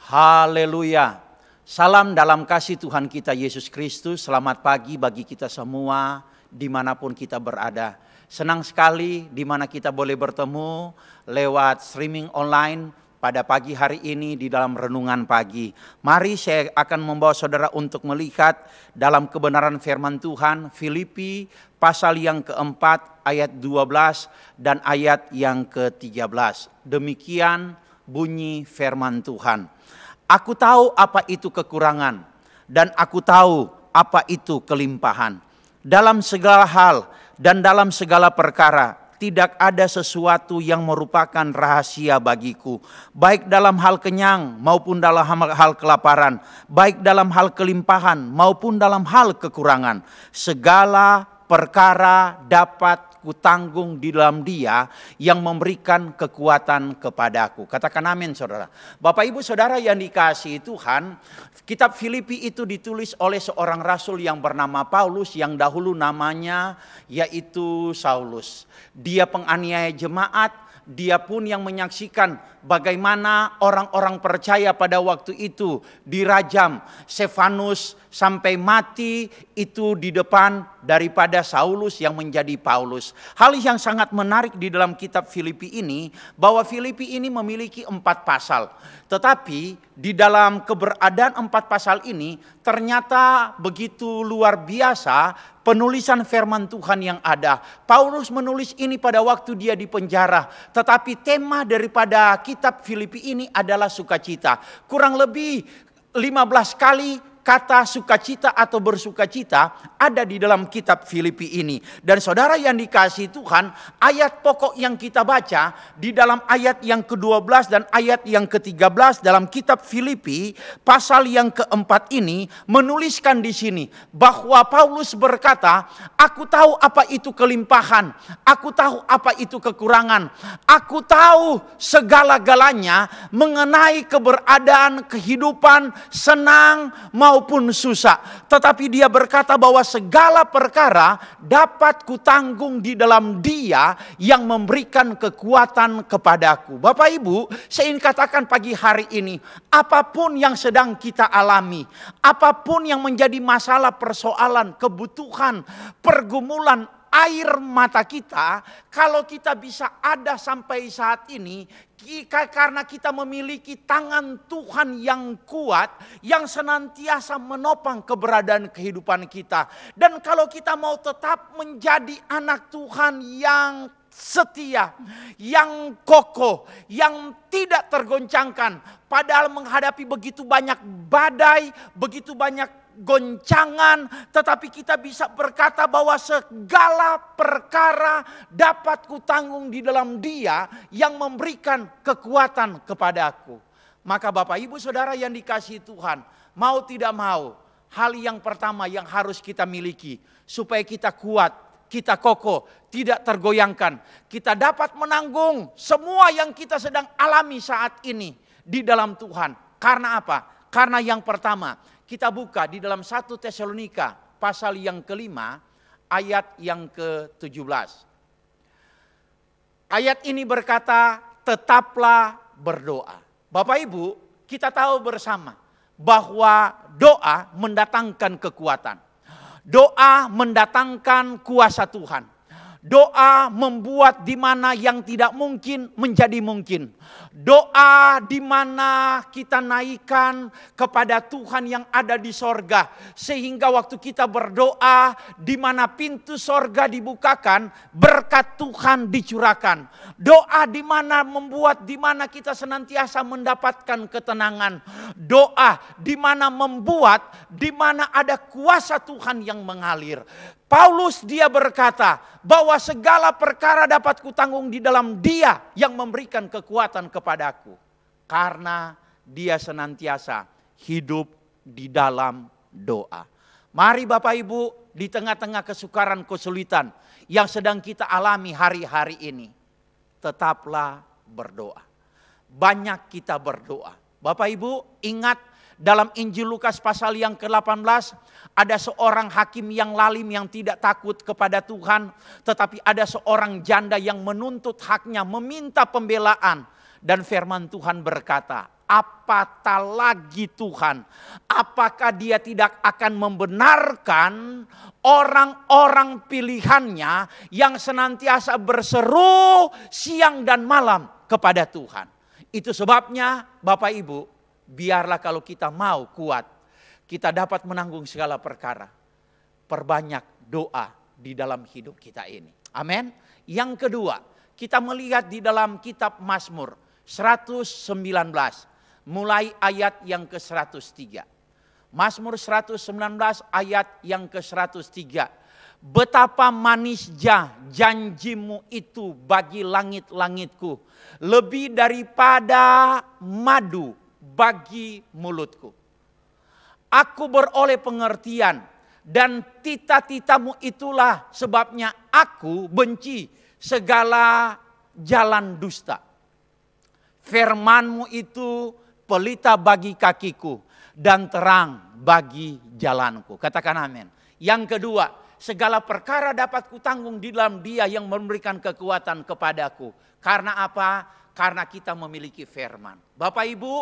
Haleluya. Salam dalam kasih Tuhan kita Yesus Kristus. Selamat pagi bagi kita semua dimanapun kita berada. Senang sekali dimana kita boleh bertemu lewat streaming online pada pagi hari ini di dalam renungan pagi. Mari saya akan membawa saudara untuk melihat dalam kebenaran firman Tuhan. Filipi pasal yang keempat ayat 12 dan ayat yang ke-13. Demikian bunyi firman Tuhan. Aku tahu apa itu kekurangan dan aku tahu apa itu kelimpahan. Dalam segala hal dan dalam segala perkara tidak ada sesuatu yang merupakan rahasia bagiku. Baik dalam hal kenyang maupun dalam hal kelaparan. Baik dalam hal kelimpahan maupun dalam hal kekurangan. Segala perkara dapat kutanggung di dalam Dia yang memberikan kekuatan kepadaku. Katakan amin saudara. Bapak ibu saudara yang dikasihi Tuhan, kitab Filipi itu ditulis oleh seorang rasul yang bernama Paulus yang dahulu namanya yaitu Saulus. Dia penganiaya jemaat, dia pun yang menyaksikan bagaimana orang-orang percaya pada waktu itu dirajam. Stefanus sampai mati itu di depan daripada Saulus yang menjadi Paulus. Hal yang sangat menarik di dalam kitab Filipi ini, bahwa Filipi ini memiliki 4 pasal. Tetapi di dalam keberadaan 4 pasal ini ternyata begitu luar biasa penulisan firman Tuhan yang ada. Paulus menulis ini pada waktu dia di penjara. Tetapi tema daripada kitab Filipi ini adalah sukacita. Kurang lebih 15 kali kata sukacita atau bersukacita ada di dalam kitab Filipi ini. Dan saudara yang dikasihi Tuhan, ayat pokok yang kita baca di dalam ayat yang ke-12 dan ayat yang ke-13 dalam kitab Filipi pasal yang keempat ini menuliskan di sini bahwa Paulus berkata, aku tahu apa itu kelimpahan, aku tahu apa itu kekurangan, aku tahu segala-galanya mengenai keberadaan kehidupan senang maupun susah. Tetapi dia berkata bahwa segala perkara dapat kutanggung di dalam Dia yang memberikan kekuatan kepadaku. Bapak Ibu, saya ingin katakan pagi hari ini, apapun yang sedang kita alami, apapun yang menjadi masalah, persoalan, kebutuhan, pergumulan, air mata kita, kalau kita bisa ada sampai saat ini, karena kita memiliki tangan Tuhan yang kuat, yang senantiasa menopang keberadaan kehidupan kita. Dan kalau kita mau tetap menjadi anak Tuhan yang setia, yang kokoh, yang tidak tergoncangkan, padahal menghadapi begitu banyak badai, begitu banyak goncangan, tetapi kita bisa berkata bahwa segala perkara dapat kutanggung di dalam Dia yang memberikan kekuatan kepadaku. Maka Bapak Ibu Saudara yang dikasihi Tuhan, mau tidak mau, hal yang pertama yang harus kita miliki supaya kita kuat, kita kokoh, tidak tergoyangkan, kita dapat menanggung semua yang kita sedang alami saat ini di dalam Tuhan. Karena apa? Karena yang pertama, kita buka di dalam 1 Tesalonika pasal yang ke-5 ayat yang ke-17. Ayat ini berkata, tetaplah berdoa. Bapak Ibu, kita tahu bersama bahwa doa mendatangkan kekuatan. Doa mendatangkan kuasa Tuhan. Doa membuat di mana yang tidak mungkin menjadi mungkin. Doa di mana kita naikkan kepada Tuhan yang ada di sorga. Sehingga waktu kita berdoa, di mana pintu sorga dibukakan, berkat Tuhan dicurahkan. Doa di mana membuat di mana kita senantiasa mendapatkan ketenangan. Doa di mana membuat di mana ada kuasa Tuhan yang mengalir. Paulus dia berkata bahwa segala perkara dapat kutanggung di dalam Dia yang memberikan kekuatan kepadaku. Karena dia senantiasa hidup di dalam doa. Mari Bapak Ibu, di tengah-tengah kesukaran kesulitan yang sedang kita alami hari-hari ini, tetaplah berdoa. Banyak kita berdoa. Bapak Ibu ingat, dalam Injil Lukas pasal yang ke-18 ada seorang hakim yang lalim yang tidak takut kepada Tuhan. Tetapi ada seorang janda yang menuntut haknya, meminta pembelaan. Dan firman Tuhan berkata, apatah lagi Tuhan, apakah Dia tidak akan membenarkan orang-orang pilihannya yang senantiasa berseru siang dan malam kepada Tuhan. Itu sebabnya Bapak Ibu, biarlah kalau kita mau kuat, kita dapat menanggung segala perkara. Perbanyak doa di dalam hidup kita ini. Amin. Yang kedua, kita melihat di dalam kitab Mazmur 119. Mulai ayat yang ke-103. Mazmur 119 ayat yang ke-103. Betapa manisnya janjimu itu bagi langit-langitku, lebih daripada madu bagi mulutku. Aku beroleh pengertian, dan tita-titamu itulah sebabnya aku benci segala jalan dusta. Firman-Mu itu pelita bagi kakiku dan terang bagi jalanku. Katakan amin. Yang kedua, segala perkara dapat kutanggung di dalam Dia yang memberikan kekuatan kepadaku. Karena apa? Karena kita memiliki firman. Bapak Ibu,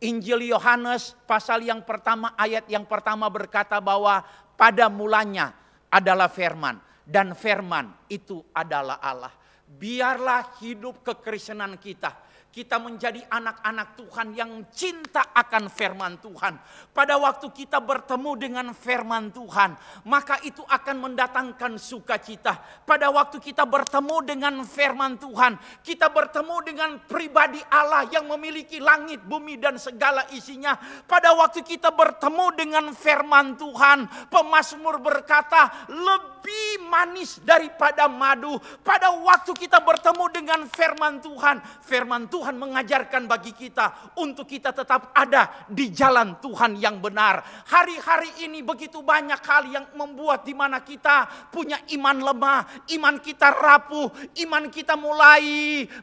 Injil Yohanes pasal yang pertama ayat yang pertama berkata bahwa pada mulanya adalah firman, dan firman itu adalah Allah. Biarlah hidup kekristenan kita menjadi anak-anak Tuhan yang cinta akan firman Tuhan. Pada waktu kita bertemu dengan firman Tuhan, maka itu akan mendatangkan sukacita. Pada waktu kita bertemu dengan firman Tuhan, kita bertemu dengan pribadi Allah yang memiliki langit, bumi dan segala isinya. Pada waktu kita bertemu dengan firman Tuhan, pemazmur berkata lebih manis daripada madu. Pada waktu kita bertemu dengan firman Tuhan mengajarkan bagi kita untuk kita tetap ada di jalan Tuhan yang benar. Hari-hari ini begitu banyak hal yang membuat di mana kita punya iman lemah, iman kita rapuh, iman kita mulai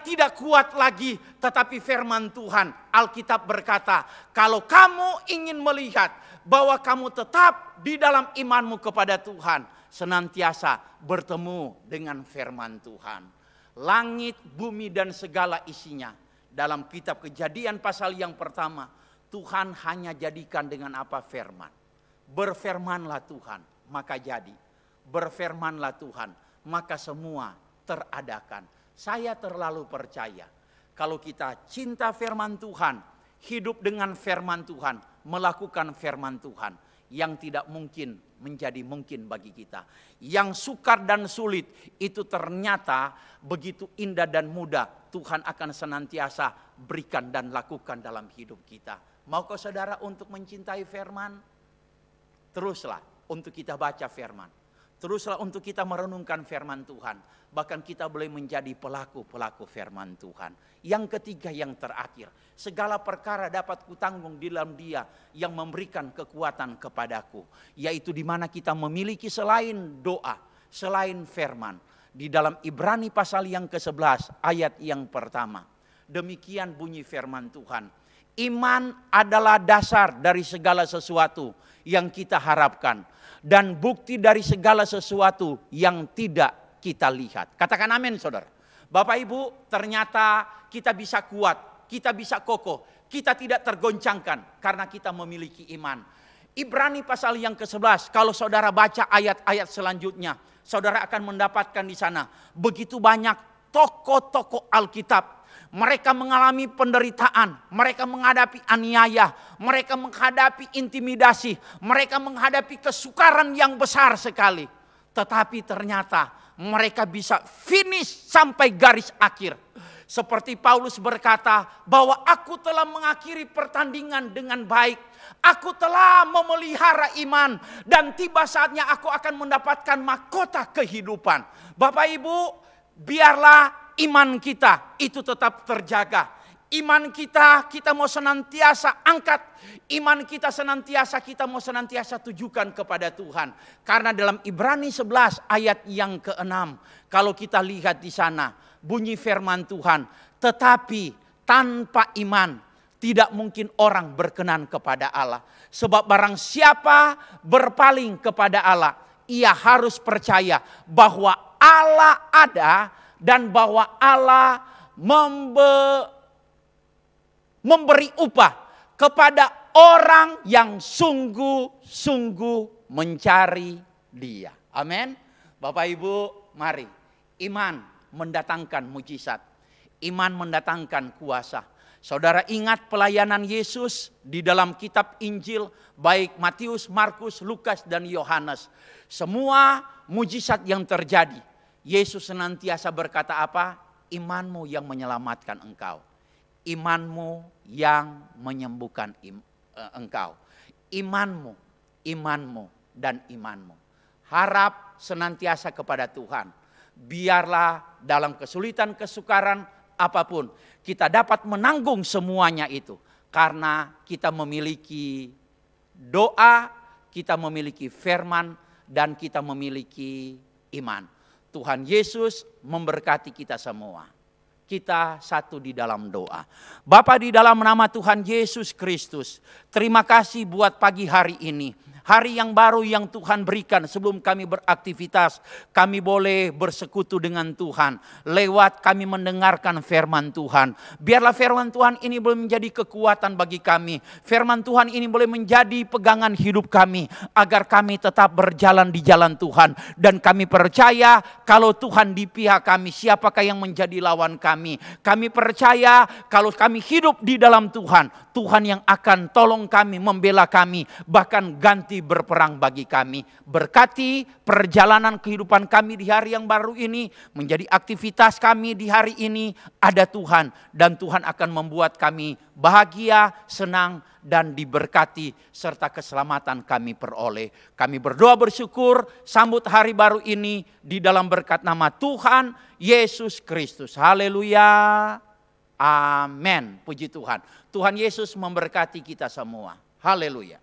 tidak kuat lagi. Tetapi firman Tuhan, Alkitab berkata, kalau kamu ingin melihat bahwa kamu tetap di dalam imanmu kepada Tuhan, senantiasa bertemu dengan firman Tuhan. Langit, bumi dan segala isinya. Dalam kitab Kejadian pasal yang pertama, Tuhan hanya jadikan dengan apa? Firman. Berfirmanlah Tuhan, maka jadi. Berfirmanlah Tuhan, maka semua teradakan. Saya terlalu percaya, kalau kita cinta firman Tuhan, hidup dengan firman Tuhan, melakukan firman Tuhan, yang tidak mungkin menjadi mungkin bagi kita. Yang sukar dan sulit itu ternyata begitu indah dan mudah. Tuhan akan senantiasa berikan dan lakukan dalam hidup kita. Maukah saudara untuk mencintai firman? Teruslah untuk kita baca firman. Teruslah untuk kita merenungkan firman Tuhan. Bahkan kita boleh menjadi pelaku-pelaku firman Tuhan. Yang ketiga, yang terakhir. Segala perkara dapat kutanggung di dalam Dia yang memberikan kekuatan kepadaku. Yaitu di mana kita memiliki selain doa, selain firman. Di dalam Ibrani pasal yang ke-11 ayat yang pertama. Demikian bunyi firman Tuhan. Iman adalah dasar dari segala sesuatu yang kita harapkan. Dan bukti dari segala sesuatu yang tidak kita lihat. Katakan amin saudara. Bapak Ibu, ternyata kita bisa kuat, kita bisa kokoh, kita tidak tergoncangkan karena kita memiliki iman. Ibrani pasal yang ke-11, kalau saudara baca ayat-ayat selanjutnya, saudara akan mendapatkan di sana begitu banyak tokoh-tokoh Alkitab. Mereka mengalami penderitaan, mereka menghadapi aniaya, mereka menghadapi intimidasi, mereka menghadapi kesukaran yang besar sekali. Tetapi ternyata mereka bisa finish sampai garis akhir. Seperti Paulus berkata bahwa aku telah mengakhiri pertandingan dengan baik. Aku telah memelihara iman dan tiba saatnya aku akan mendapatkan mahkota kehidupan. Bapak Ibu, biarlah iman kita itu tetap terjaga. Iman kita mau senantiasa angkat. Iman kita mau senantiasa tujukan kepada Tuhan. Karena dalam Ibrani 11 ayat yang ke-6. Kalau kita lihat di sana bunyi firman Tuhan. Tetapi tanpa iman tidak mungkin orang berkenan kepada Allah. Sebab barang siapa berpaling kepada Allah, ia harus percaya bahwa Allah ada dan bahwa Allah memberi upah kepada orang yang sungguh-sungguh mencari Dia. Amin. Bapak Ibu, mari. Iman mendatangkan mujizat. Iman mendatangkan kuasa. Saudara ingat pelayanan Yesus di dalam kitab Injil, baik Matius, Markus, Lukas, dan Yohanes. Semua mujizat yang terjadi, Yesus senantiasa berkata apa? Imanmu yang menyelamatkan engkau. Imanmu yang menyembuhkan engkau. Imanmu, imanmu, dan imanmu. Harap senantiasa kepada Tuhan. Biarlah dalam kesulitan, kesukaran, apapun, kita dapat menanggung semuanya itu. Karena kita memiliki doa, kita memiliki firman, dan kita memiliki iman. Tuhan Yesus memberkati kita semua. Kita satu di dalam doa. Bapa, di dalam nama Tuhan Yesus Kristus, terima kasih buat pagi hari ini. Hari yang baru yang Tuhan berikan sebelum kami beraktivitas. Kami boleh bersekutu dengan Tuhan. Lewat kami mendengarkan firman Tuhan. Biarlah firman Tuhan ini boleh menjadi kekuatan bagi kami. Firman Tuhan ini boleh menjadi pegangan hidup kami. Agar kami tetap berjalan di jalan Tuhan. Dan kami percaya kalau Tuhan di pihak kami, siapakah yang menjadi lawan kami. Kami percaya kalau kami hidup di dalam Tuhan. Tuhan yang akan tolong kami, membela kami, bahkan ganti berperang bagi kami. Berkati perjalanan kehidupan kami di hari yang baru ini, menjadi aktivitas kami di hari ini ada Tuhan. Dan Tuhan akan membuat kami bahagia, senang, dan diberkati serta keselamatan kami peroleh. Kami berdoa bersyukur sambut hari baru ini di dalam berkat nama Tuhan Yesus Kristus. Haleluya. Amin. Puji Tuhan. Tuhan Yesus memberkati kita semua. Haleluya.